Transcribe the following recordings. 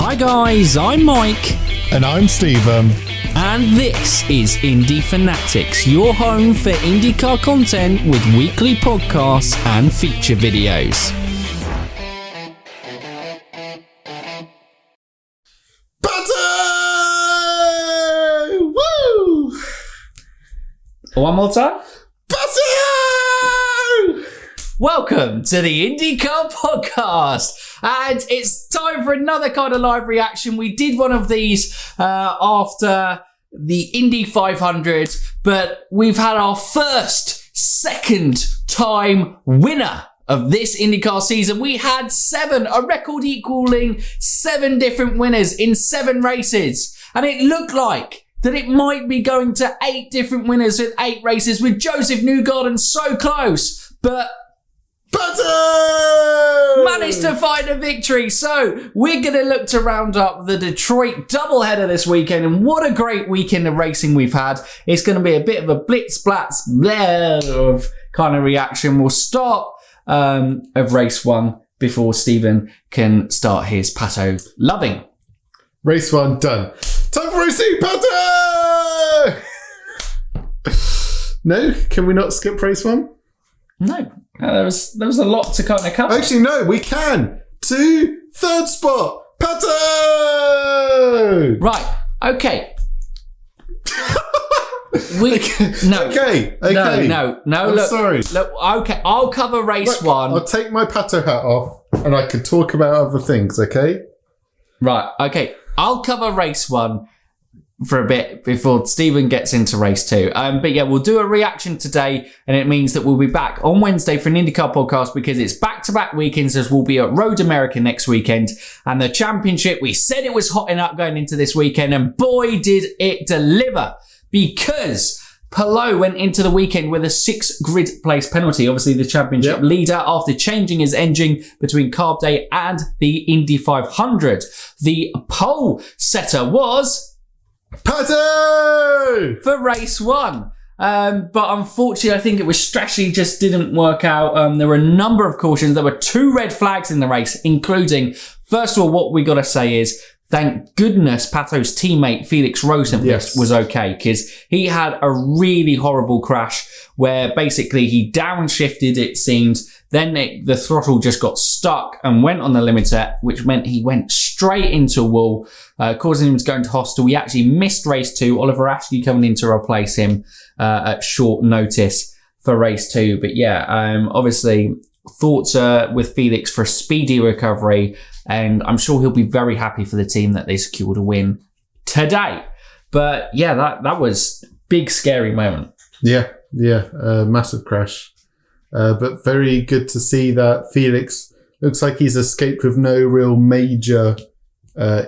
Hi guys, I'm Mike. And I'm Stephen. And this is Indy Fanatics, your home for IndyCar content with weekly podcasts and feature videos. Butter! Woo! One more time. Butter! Welcome to the IndyCar Podcast. And it's time for another kind of live reaction. We did one of these after the Indy 500, but we've had our second time winner of this IndyCar season. We had a record equaling 7 different winners in 7 races. And it looked like that it might be going to 8 different winners with 8 races, with Joseph Newgarden so close. But Butter! managed to find a victory. So we're going to look to round up the Detroit doubleheader this weekend. And what a great weekend of racing we've had. It's going to be a bit of a blitz-blats of kind of reaction. We'll start of race 1 before Stephen can start his Pato loving. Race 1 done. Time for race 2, Butter! No? Can we not skip race 1? No. There was a lot to kind of cover. Actually, no, we can. To third spot, Pato! Right. Okay. No. Okay. No. I'm look, sorry. Look. Okay. I'll cover race 1. I'll take my Pato hat off and I can talk about other things, okay? Right. Okay. I'll cover race 1 for a bit before Stephen gets into race 2. But yeah, we'll do a reaction today, and it means that we'll be back on Wednesday for an IndyCar podcast because it's back-to-back weekends, as we'll be at Road America next weekend. And the championship, we said it was hotting up going into this weekend, and boy, did it deliver, because Palou went into the weekend with a 6 grid place penalty, obviously the championship leader, after changing his engine between Carb Day and the Indy 500. The pole setter was Pato! for race 1. But unfortunately, I think it was strategy just didn't work out. There were a number of cautions. There were 2 red flags in the race, including, first of all, what we got to say is, thank goodness Pato's teammate Felix Rosenqvist was okay, because he had a really horrible crash where basically he downshifted, it seemed. Then the throttle just got stuck and went on the limiter, which meant he went straight into a wall, causing him to go into hospital. He actually missed race 2. Oliver Ashley coming in to replace him at short notice for race 2. But yeah, obviously thoughts with Felix for a speedy recovery, and I'm sure he'll be very happy for the team that they secured a win today. But yeah, that was big, scary moment. Yeah, massive crash. But very good to see that Felix looks like he's escaped with no real major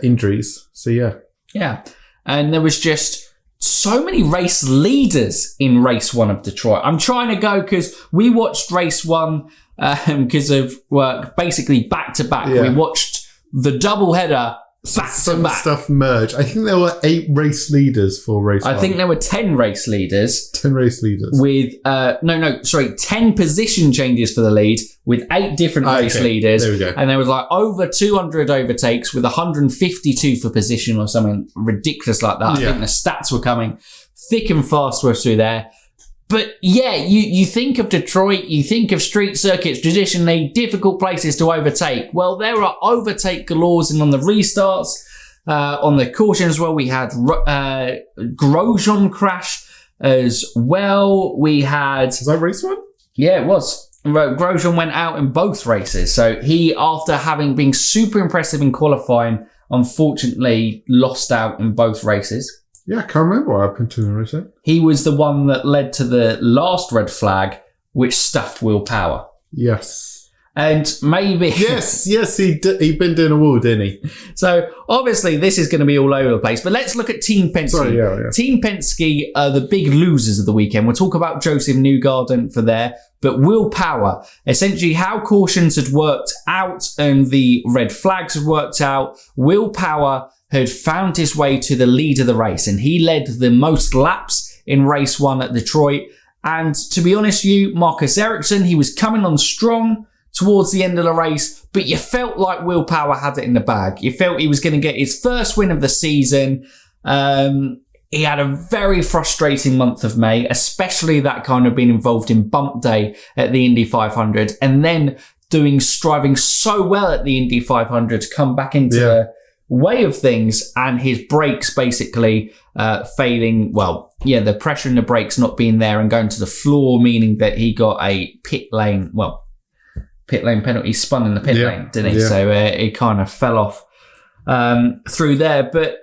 injuries. So yeah. Yeah. And there was just so many race leaders in race 1 of Detroit. I'm trying to go because we watched race 1 because of work, basically back to back. Yeah. We watched the doubleheader back to back. Stuff merged. I think there were 8 race leaders for race 1. I think there were 10 race leaders. 10 race leaders. With, 10 position changes for the lead with 8 different race leaders. There we go. And there was like over 200 overtakes with 152 for position or something ridiculous like that. I think the stats were coming thick and fast through there. But yeah, you think of Detroit, you think of street circuits, traditionally difficult places to overtake. Well, there are overtake galores, and on the restarts, on the caution as well, we had Grosjean crash as well. We had... Was that race 1? Yeah, it was. Grosjean went out in both races. So he, after having been super impressive in qualifying, unfortunately lost out in both races. Yeah, I can't remember what happened to the race. He was the one that led to the last red flag, which stuffed Will Power. Yes. And maybe... Yes, he'd been doing a wall, didn't he? So, obviously, this is going to be all over the place. But let's look at Team Penske. Sorry, yeah. Team Penske are the big losers of the weekend. We'll talk about Joseph Newgarden for there. But Will Power, essentially how cautions had worked out and the red flags had worked out, Will Power had found his way to the lead of the race, and he led the most laps in race 1 at Detroit. And to be honest with you, Marcus Ericsson, he was coming on strong towards the end of the race, but you felt like Will Power had it in the bag. You felt he was going to get his first win of the season. He had a very frustrating month of May, especially that kind of being involved in bump day at the Indy 500, and then striving so well at the Indy 500 to come back into the way of things, and his brakes basically failing. Well, the pressure in the brakes not being there and going to the floor, meaning that he got a pit lane penalty. He spun in the pit lane, didn't he? Yeah. So it kind of fell off through there. But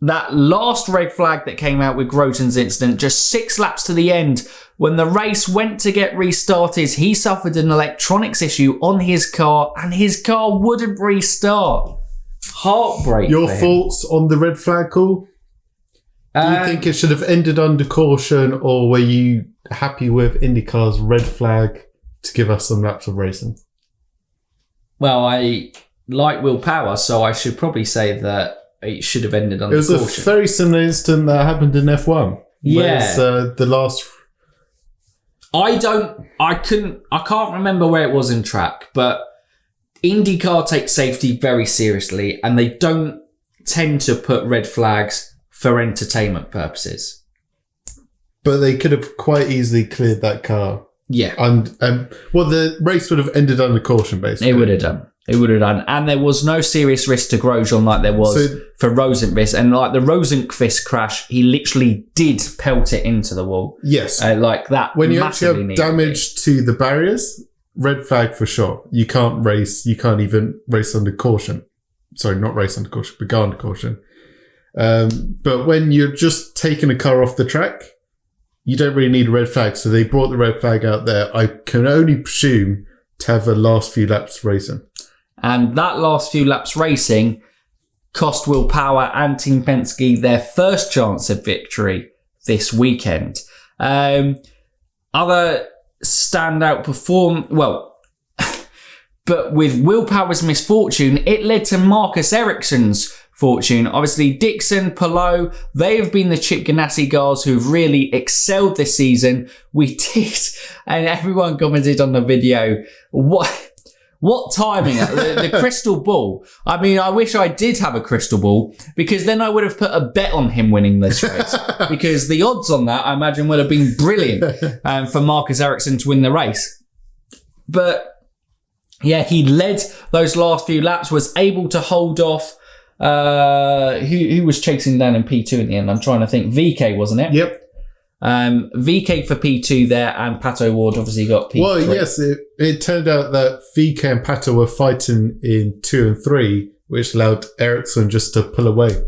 that last red flag that came out with Groton's incident, just 6 laps to the end, when the race went to get restarted, he suffered an electronics issue on his car, and his car wouldn't restart. Heartbreak. Your thoughts on the red flag call? Do you think it should have ended under caution, or were you happy with IndyCar's red flag to give us some laps of racing? Well, I like Will Power, so I should probably say that it should have ended under caution. It was a very similar incident that happened in F1. Yeah. The last... I can't remember where it was in track, but IndyCar takes safety very seriously, and they don't tend to put red flags for entertainment purposes. But they could have quite easily cleared that car. Yeah. And the race would have ended under caution, basically. It would have done. And there was no serious risk to Grosjean like there was for Rosenqvist. And like the Rosenqvist crash, he literally did pelt it into the wall. Yes. Like that. When you actually have damage to the barriers, red flag for sure. You can't race. You can't even race under caution. Sorry, not race under caution, but go under caution. But when you're just taking a car off the track, you don't really need a red flag. So they brought the red flag out there. I can only presume to have the last few laps racing. And that last few laps racing cost Will Power and Team Penske their first chance of victory this weekend. Other standout but with Will Power's misfortune, it led to Marcus Ericsson's fortune. Obviously, Dixon, Palou, they have been the Chip Ganassi guys who've really excelled this season. We did, and everyone commented on the video, what timing? The crystal ball. I mean, I wish I did have a crystal ball, because then I would have put a bet on him winning this race. Because the odds on that, I imagine, would have been brilliant for Marcus Ericsson to win the race. But yeah, he led those last few laps, was able to hold off. Who was chasing down in P2 in the end? I'm trying to think. VK, wasn't it? Yep. VK for P2 there, and Pato Ward obviously got P3. Well, yes, it turned out that VK and Pato were fighting in 2 and 3, which allowed Ericsson just to pull away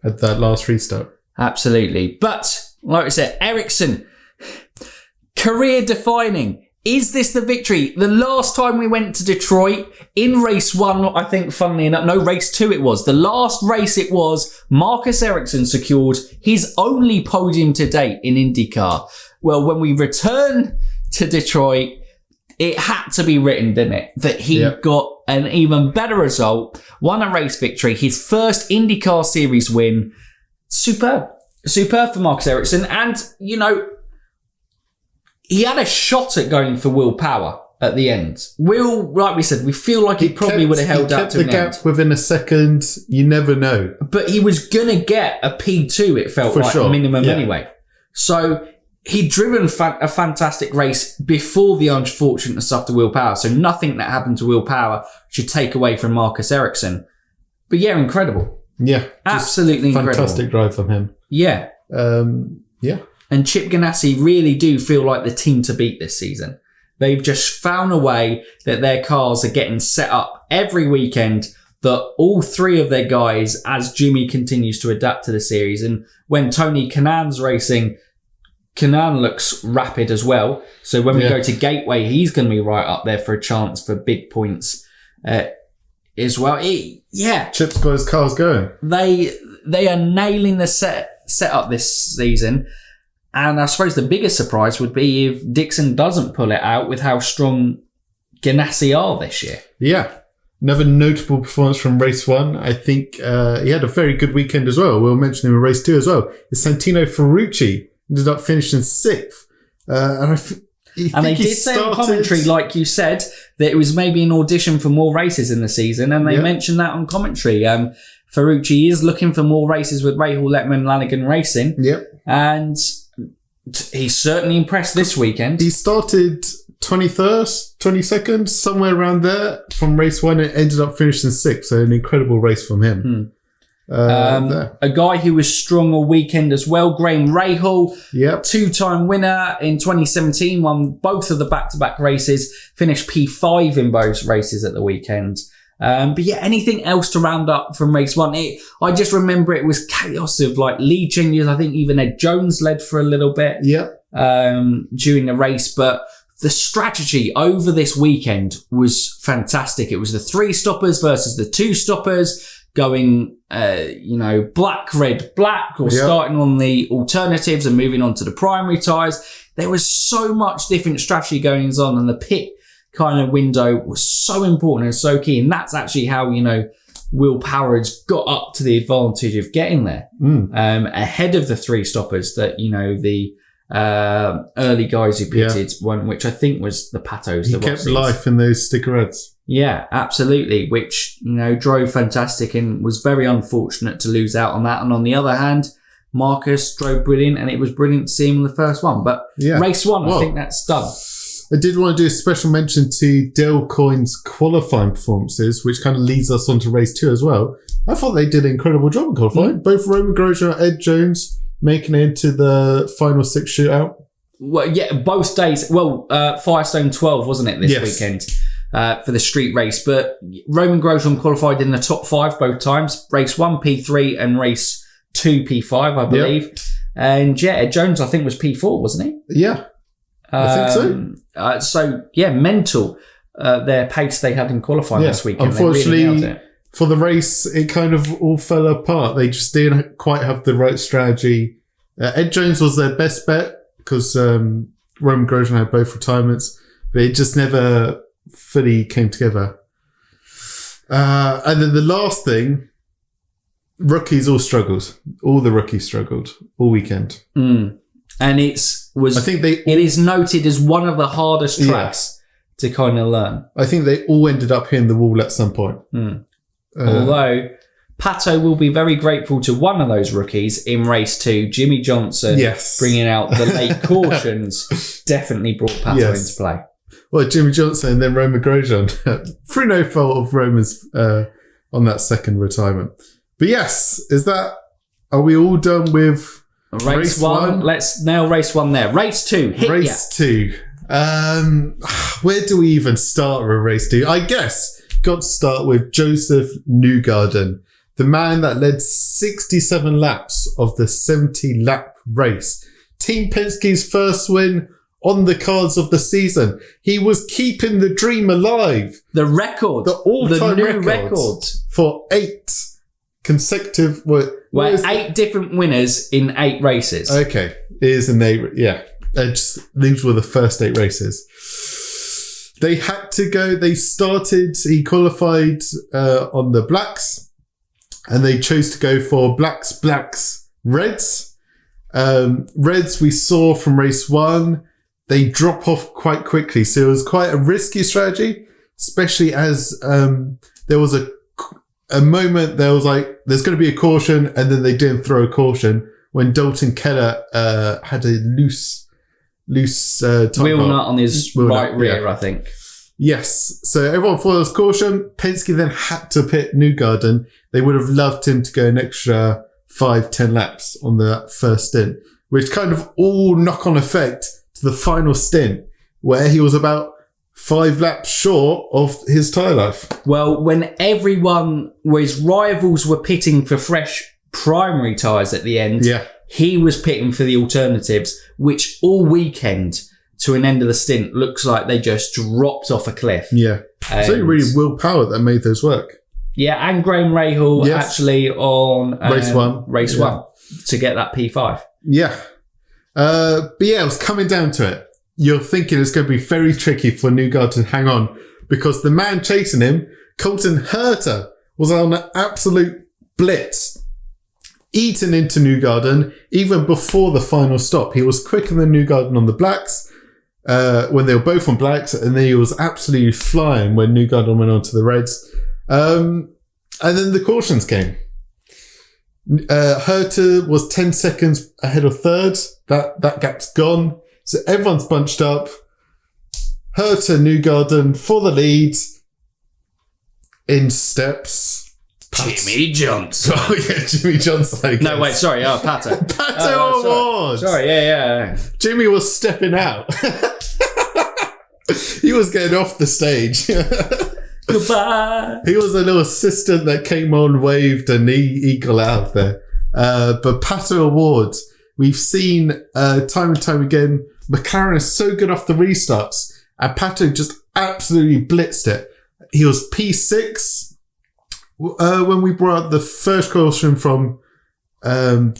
at that last restart. Absolutely. But, like I said, Ericsson, career defining. Is this the victory? The last time we went to Detroit in race 1, I think, funnily enough, no, race 2 it was. The last race it was, Marcus Ericsson secured his only podium to date in IndyCar. Well, when we return to Detroit, it had to be written, didn't it? That he got an even better result, won a race victory, his first IndyCar Series win. Superb. Superb for Marcus Ericsson. And, he had a shot at going for Will Power at the end. Will, like we said, we feel like he probably would have held out to the end. Gap within a second. You never know. But he was going to get a P2, it felt like, minimum anyway. So he'd driven a fantastic race before the unfortunate stuff to Will Power. So nothing that happened to Will Power should take away from Marcus Ericsson. But yeah, incredible. Yeah. Absolutely incredible. Fantastic drive from him. Yeah. Yeah. And Chip Ganassi really do feel like the team to beat this season. They've just found a way that their cars are getting set up every weekend, that all 3 of their guys, as Jimmy continues to adapt to the series. And when Tony Kanaan's racing, Kanaan looks rapid as well. So when we go to Gateway, he's going to be right up there for a chance for big points as well. Chip's got his cars going. They are nailing the setup this season. And I suppose the biggest surprise would be if Dixon doesn't pull it out with how strong Ganassi are this year. Yeah. Another notable performance from race 1. I think he had a very good weekend as well. We'll mention him in race 2 as well. Santino Ferrucci ended up finishing 6th. And And they did say on commentary, like you said, that it was maybe an audition for more races in the season, and they mentioned that on commentary. Ferrucci is looking for more races with Rahal, Letman, Lanigan Racing. Yep. And he's certainly impressed this weekend. He started 23rd, 22nd, somewhere around there from race 1 and ended up finishing 6th. So an incredible race from him. A guy who was strong all weekend as well, Graham Rahal, yep. 2-time winner in 2017, won both of the back-to-back races, finished P5 in both races at the weekend. But yeah, anything else to round up from race 1? I just remember it was chaos of like lead changes. I think even Ed Jones led for a little bit during the race, but the strategy over this weekend was fantastic. It was the 3 stoppers versus the 2 stoppers, going, black, red, black, or starting on the alternatives and moving on to the primary tyres. There was so much different strategy going on, and the pit kind of window was so important and so key. And that's actually how, Will Power's got up to the advantage of getting there ahead of the 3 stoppers that, the early guys who pitted, one which I think was the Patos. He kept life in those sticker heads. Yeah, absolutely, which, drove fantastic and was very unfortunate to lose out on that. And on the other hand, Marcus drove brilliant, and it was brilliant to see him in the first one. But race 1, I think that's done. I did want to do a special mention to Dale Coyne's qualifying performances, which kind of leads us on to race 2 as well. I thought they did an incredible job in qualifying. Both Roman Grosjean and Ed Jones making it into the final 6 shootout. Well, yeah, both days. Well, Firestone 12, wasn't it, this weekend for the street race? But Roman Grosjean qualified in the top 5 both times. Race 1, P3, and race 2, P5, I believe. Yep. And Ed Jones, I think, was P4, wasn't he? Yeah. I think so. Mental their pace they had in qualifying this weekend. Unfortunately, they really nailed it. For the race, it kind of all fell apart. They just didn't quite have the right strategy. Ed Jones was their best bet because Roman Grosjean had both retirements, but it just never fully came together. And then the last thing, rookies all struggled. All the rookies struggled all weekend. And it is noted as one of the hardest tracks to kind of learn. I think they all ended up hitting the wall at some point. Although Pato will be very grateful to one of those rookies in race 2, Jimmy Johnson, bringing out the late cautions, definitely brought Pato into play. Well, Jimmy Johnson and then Roman Grosjean, through no fault of Roman's on that second retirement. But are we all done with race 1? Let's nail race 1 there. Race 2, Race 2. Where do we even start with race 2? I guess got to start with Joseph Newgarden, the man that led 67 laps of the 70-lap race. Team Penske's first win on the cards of the season. He was keeping the dream alive. The record. The all-time record. For 8 consecutive... 8 different winners in 8 races. Okay. It is an 8... Yeah. These were the first 8 races. They had to go. He qualified on the blacks, and they chose to go for blacks, reds. Reds we saw from race 1, they drop off quite quickly. So it was quite a risky strategy, especially as there was a moment there was like, there's going to be a caution, and then they didn't throw a caution when Dalton Keller had a loose wheel nut on his rear, I think. Yes. So everyone thought it was caution. Penske then had to pit Newgarden. They would have loved him to go an extra 5-10 laps on the first stint, which kind of all knock-on effect to the final stint, where he was about 5 laps short of his tyre life. Well, when his rivals were pitting for fresh primary tyres at the end, he was pitting for the alternatives, which all weekend to an end of the stint looks like they just dropped off a cliff. Yeah. It's only really Will Power that made those work. Yeah, and Graham Rahal actually on race 1 to get that P5. Yeah. But it was coming down to it. You're thinking it's going to be very tricky for Newgarden to hang on, because the man chasing him, Colton Herta, was on an absolute blitz, eaten into Newgarden even before the final stop. He was quicker than Newgarden on the blacks. when they were both on blacks, and then he was absolutely flying when Newgarden went on to the reds. And then the cautions came. Herta was 10 seconds ahead of third. That gap's gone. So everyone's bunched up. Herta, Newgarden for the lead. In steps Jimmy Johnson. Oh yeah, Jimmy Johnson. I guess. No, wait, sorry. Pato. Pato Award. Sorry, yeah. Jimmy was stepping out. He was getting off the stage. Goodbye. He was a little assistant that came on, waved, and he got out there. But Pato Award, we've seen time and time again, McLaren is so good off the restarts, and Pato just absolutely blitzed it. He was P6 when we brought out the first caution from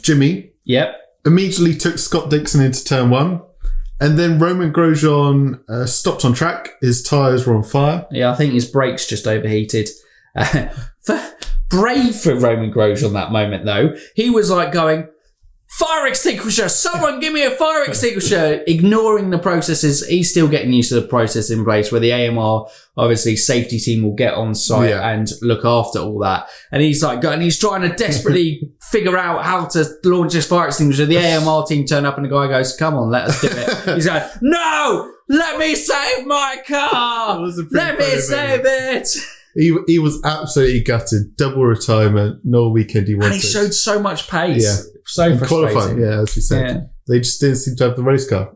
Jimmy. Yep. Immediately took Scott Dixon into turn 1. And then Romain Grosjean stopped on track. His tyres were on fire. Yeah, I think his brakes just overheated. Brave for Romain Grosjean that moment, though. He was like going, fire extinguisher! Someone give me a fire extinguisher! Ignoring the processes. He's still getting used to the process in place where the AMR, obviously, safety team will get on site and look after all that. And he's like going, he's trying to desperately figure out how to launch this fire extinguisher. The AMR team turn up and the guy goes, come on, let us do it. He's going, no! Let me save my car! Let me save it! He was absolutely gutted. Double retirement, no weekend he wanted. And he showed so much pace. Yeah. So frustrating. Qualifying, as you said. Yeah. They just didn't seem to have the race car.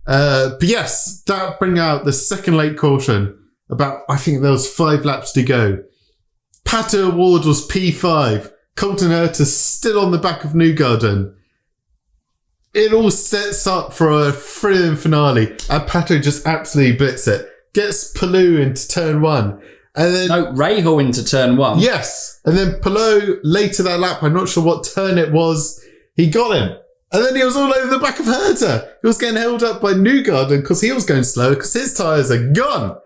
But yes, that bring out the second late caution. I think there was 5 laps to go. Pato Award was P5. Colton Herta still on the back of Newgarden. It all sets up for a thrilling finale. And Pato just absolutely blitz it. Gets Palou into turn 1. And then Rahal into turn 1. Yes. And then Palou, later that lap, I'm not sure what turn it was, he got him. And then he was all over the back of Herta. He was getting held up by Newgarden because he was going slower because his tyres are gone.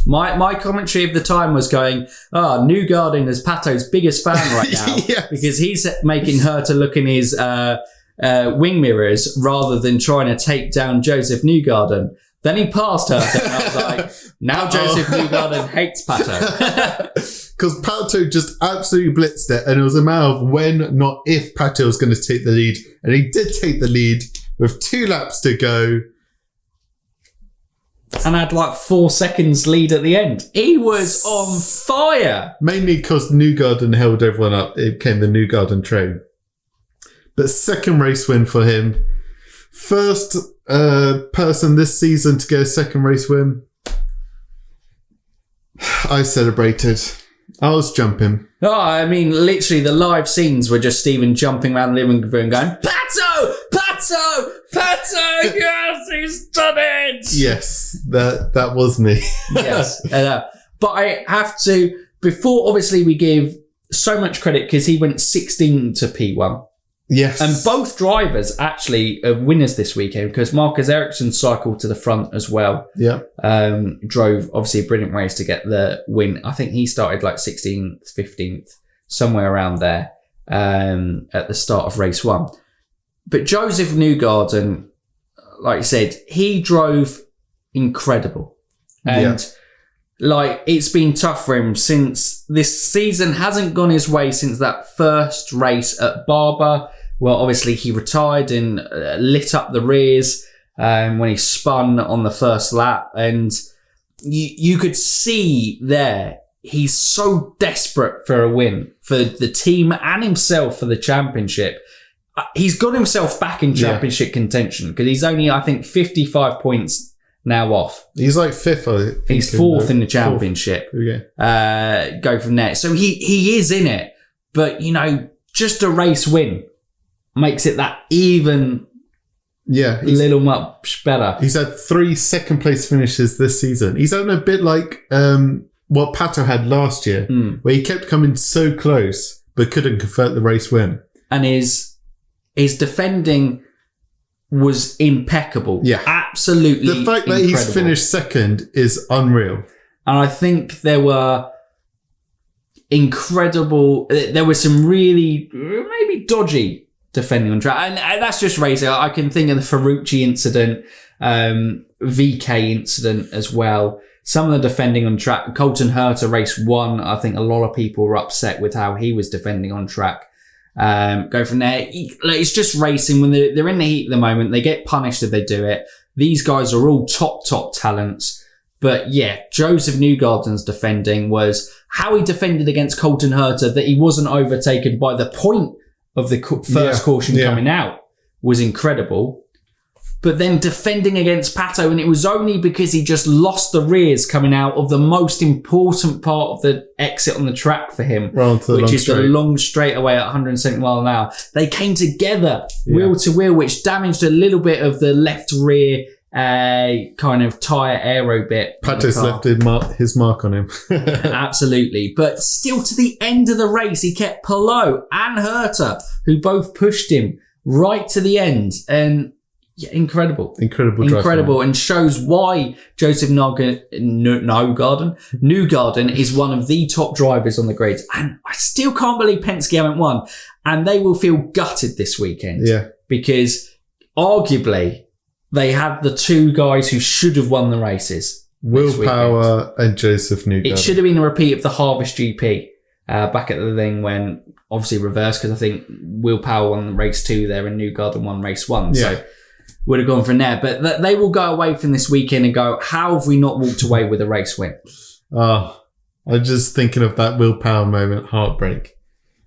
My commentary of the time was going, Newgarden is Pato's biggest fan right now. Yes. Because he's making Herta look in his wing mirrors rather than trying to take down Joseph Newgarden. Then he passed Herta and I was like, now Joseph Newgarden hates Pato. Because Pato just absolutely blitzed it, and it was a matter of when, not if, Pato was going to take the lead. And he did take the lead with 2 laps to go. And had 4 seconds lead at the end. He was on fire. Mainly because Newgarden held everyone up. It became the Newgarden train. But second race win for him. First person this season to get a second race win. I celebrated. I was jumping. Oh, I mean, literally the live scenes were just Stephen jumping around the living room going, Pato! Pato! Pato! Yes, he's done it! Yes, that was me. Yes. But I have to, before obviously we give so much credit because he went 16 to P1. Yes. And both drivers actually are winners this weekend because Marcus Ericsson cycled to the front as well. Yeah. Drove obviously a brilliant race to get the win. I think he started 16th, 15th, somewhere around there at the start of race 1. But Joseph Newgarden, like you said, he drove incredible. And it's been tough for him since this season hasn't gone his way since that first race at Barber. Well, obviously he retired and lit up the rears when he spun on the first lap. And you could see there, he's so desperate for a win for the team and himself for the championship. He's got himself back in championship contention because he's only, I think, 55 points now off. He's 5th, I think. He's 4th in the championship. Okay. Go from there. So he is in it. But, just a race win makes it that even little much better. He's had 3 second place finishes this season. He's done a bit like what Pato had last year, where he kept coming so close but couldn't convert the race win. And his defending was impeccable. Yeah. Absolutely The fact that he's finished second is unreal. And I think there were some really maybe dodgy defending on track. And that's just racing. I can think of the Ferrucci incident VK incident as well. Some of the defending on track. Colton Herta race 1. I think a lot of people were upset with how he was defending on track. Go from there. It's just racing. When they're in the heat at the moment, they get punished if they do it. These guys are all top talents. But yeah, Joseph Newgarden's defending was how he defended against Colton Herta, that he wasn't overtaken by the point of the first caution coming out, was incredible. But then defending against Pato, and it was only because he just lost the rears coming out of the most important part of the exit on the track for him, which is the long straightaway at 170 miles an hour. They came together wheel to wheel, which damaged a little bit of the left rear kind of tyre aero bit. Pato's left his mark on him. Absolutely. But still, to the end of the race, he kept Palou and Herta, who both pushed him right to the end. And yeah, incredible, and shows why Joseph Newgarden is one of the top drivers on the grids. And I still can't believe Penske haven't won, and they will feel gutted this weekend. Yeah, because arguably they had the two guys who should have won the races. Will Power and Joseph Newgarden. It should have been a repeat of the Harvest GP back at the thing when obviously reversed, because I think Will Power won race 2 there and Newgarden won race 1. Yeah. So would have gone from there. But they will go away from this weekend and go, how have we not walked away with a race win? I'm just thinking of that Will Power moment. Heartbreak.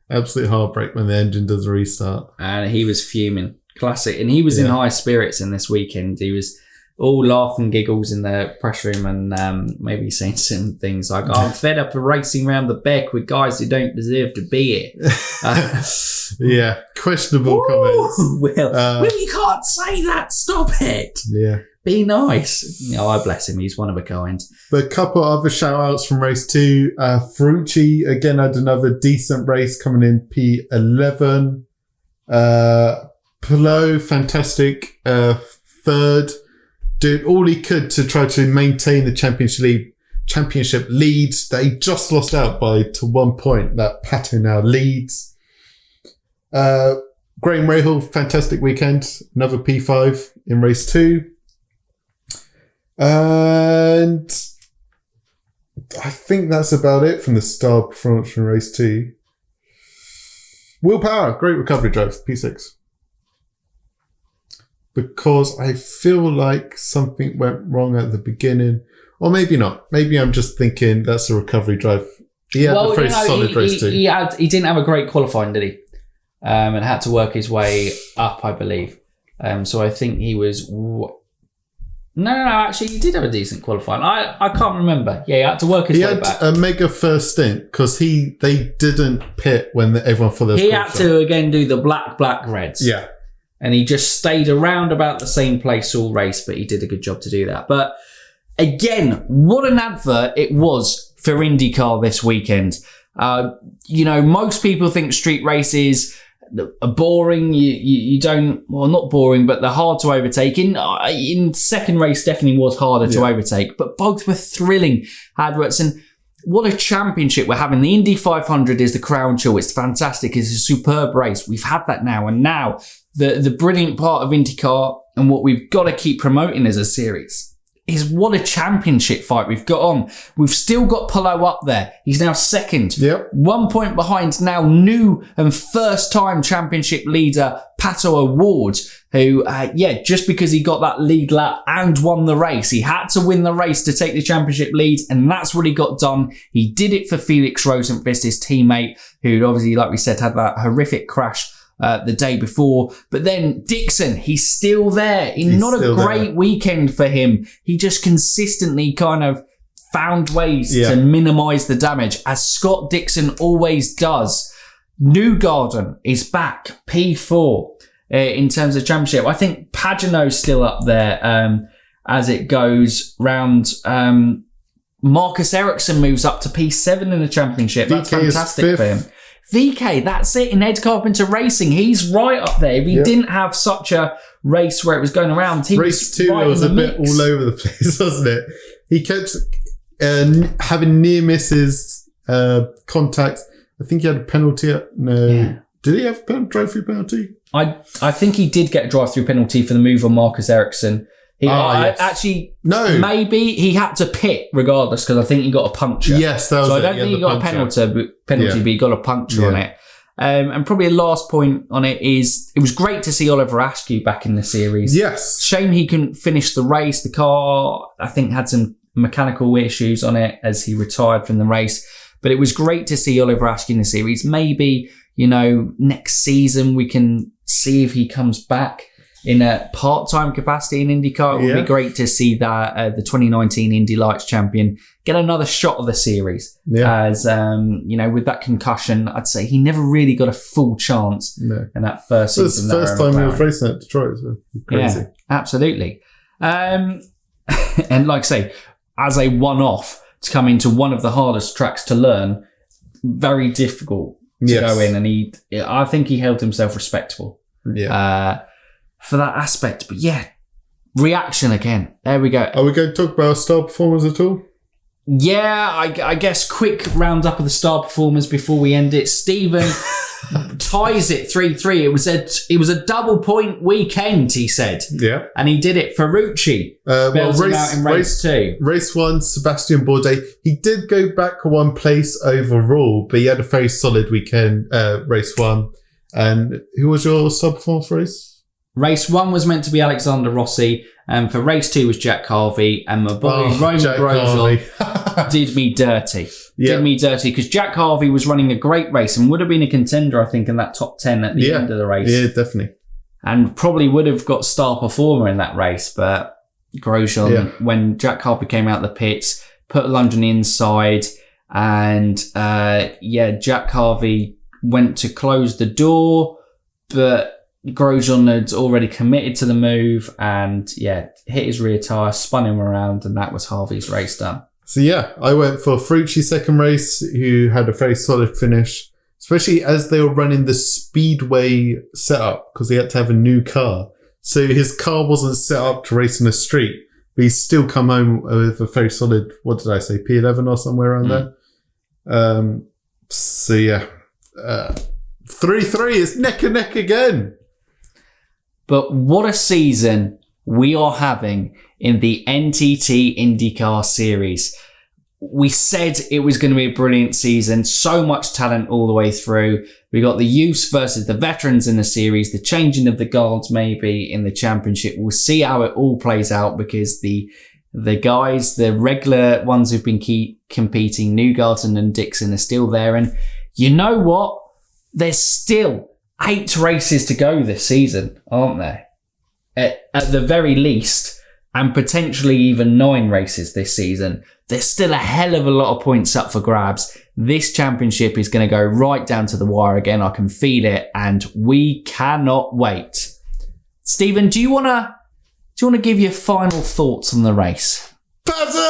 Absolute heartbreak when the engine does a restart. And he was fuming. Classic. And he was in high spirits in this weekend. He was all laugh and giggles in the press room and maybe saying some things like, I'm fed up of racing around the back with guys who don't deserve to be here. Yeah, questionable comments. Will, you can't say that. Stop it. Yeah. Be nice. I bless him. He's one of a kind. But a couple other shout-outs from race 2. Ferrucci, again, had another decent race coming in P11. Palou, fantastic. Third. Doing all he could to try to maintain the championship lead that he just lost out to 1 point. That Pato now leads. Graham Rahal, fantastic weekend. Another P5 in race 2. And I think that's about it from the star performance from race 2. Will Power, great recovery drive, P6. Because I feel like something went wrong at the beginning. Or maybe not. Maybe I'm just thinking that's a recovery drive. He had the very solid race too. He didn't have a great qualifying, did he? And had to work his way up, I believe. So I think he was... No, actually, he did have a decent qualifying. I can't remember. Yeah, he had to work his way back. He had a mega first stint because they didn't pit when everyone followed. He had to, again, do the black reds. Yeah. And he just stayed around about the same place all race, but he did a good job to do that. But again, what an advert it was for IndyCar this weekend. Most people think street races are boring. You don't, well, not boring, but they're hard to overtake. In second race, definitely was harder to overtake, but both were thrilling adverts. And what a championship we're having. The Indy 500 is the crown jewel. It's fantastic. It's a superb race. We've had that now. And now the brilliant part of IndyCar and what we've got to keep promoting as a series is what a championship fight we've got on. We've still got Palou up there. He's now second. Yep. 1 point behind now new and first time championship leader Pato O'Ward, who, just because he got that lead lap and won the race, he had to win the race to take the championship lead, and that's what he got done. He did it for Felix Rosenqvist, his teammate, who obviously, like we said, had that horrific crash the day before. But then Dixon, he's still there. He's not a great weekend for him. He just consistently kind of found ways to minimise the damage, as Scott Dixon always does. Newgarden is back, P4 in terms of championship. I think Pagenaud's still up there as it goes round. Marcus Ericsson moves up to P7 in the championship. That's fantastic for him. VK, that's it in Ed Carpenter Racing. He's right up there. If he didn't have such a race where it was going around, race 2 was a bit all over the place, wasn't it? He kept having near misses, contact. I think he had a penalty. Did he have a drive-through penalty? I think he did get a drive-through penalty for the move on Marcus Ericsson. No. Maybe he had to pit regardless because I think he got a puncture. Yes, that was so it. I don't think he got a penalty, but he got a puncture on it. And probably a last point on it is it was great to see Oliver Askew back in the series. Yes. Shame he couldn't finish the race. The car, I think, had some mechanical issues on it as he retired from the race. But it was great to see Oliver Askew in the series. Maybe, next season we can see if he comes back in a part-time capacity in IndyCar. It would be great to see that the 2019 Indy Lights champion get another shot of the series. Yeah. As, with that concussion, I'd say he never really got a full chance in that first season. It was the first time he was racing at Detroit. So crazy. Yeah, absolutely. And like I say, as a one-off, to come into one of the hardest tracks to learn, very difficult to go in. And I think he held himself respectable. Yeah. For that aspect. But reaction again. There we go. Are we going to talk about star performers at all? Yeah, I guess quick roundup of the star performers before we end it. Stephen ties it 3-3. It was a double point weekend, he said. Yeah. And he did it. Ferrucci bails him out in race 2. Race 1, Sebastian Bourdais. He did go back 1 place overall, but he had a very solid weekend, race 1. And who was your star performer for race? Race 1 was meant to be Alexander Rossi, and for race 2 was Jack Harvey, and my boy Roman Grosjean did me dirty. Did me dirty, because Jack Harvey was running a great race and would have been a contender, I think, in that top 10 at the end of the race. Yeah, definitely. And probably would have got star performer in that race, but Grosjean, when Jack Harvey came out the pits, put a lunge on the inside, and Jack Harvey went to close the door, but Grosjean had already committed to the move and hit his rear tyre, spun him around, and that was Harvey's race done. So I went for Ferrucci's second race, who had a very solid finish, especially as they were running the speedway setup because he had to have a new car. So his car wasn't set up to race in a street, but he's still come home with a very solid, what did I say, P11 or somewhere around there. 3-3 is neck and neck again. But what a season we are having in the NTT IndyCar series. We said it was going to be a brilliant season. So much talent all the way through. We got the youths versus the veterans in the series. The changing of the guards maybe in the championship. We'll see how it all plays out because the guys, the regular ones who've been competing, Newgarden and Dixon, are still there. And you know what? There's still 8 races to go this season, aren't there? At the very least, and potentially even 9 races this season. There's still a hell of a lot of points up for grabs. This championship is going to go right down to the wire again. I can feel it, and we cannot wait. Stephen, do you want to give your final thoughts on the race? Pato!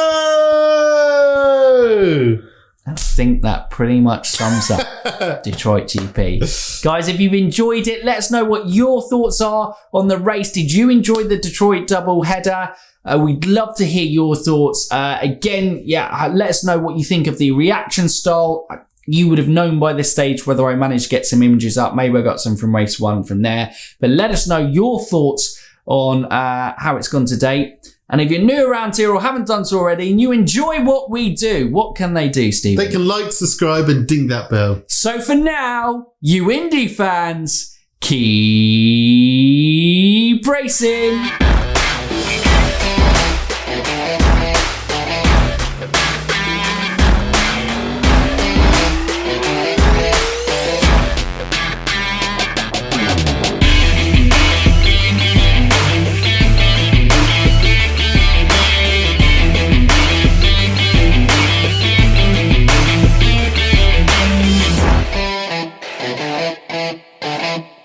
I think that pretty much sums up Detroit GP. Guys, if you've enjoyed it, let us know what your thoughts are on the race. Did you enjoy the Detroit double header? We'd love to hear your thoughts. Again, let us know what you think of the reaction style. You would have known by this stage whether I managed to get some images up. Maybe I got some from race 1 from there. But let us know your thoughts on how it's gone to date. And if you're new around here or haven't done so already and you enjoy what we do, what can they do, Stephen? They can like, subscribe and ding that bell. So for now, you Indy fans, keep racing.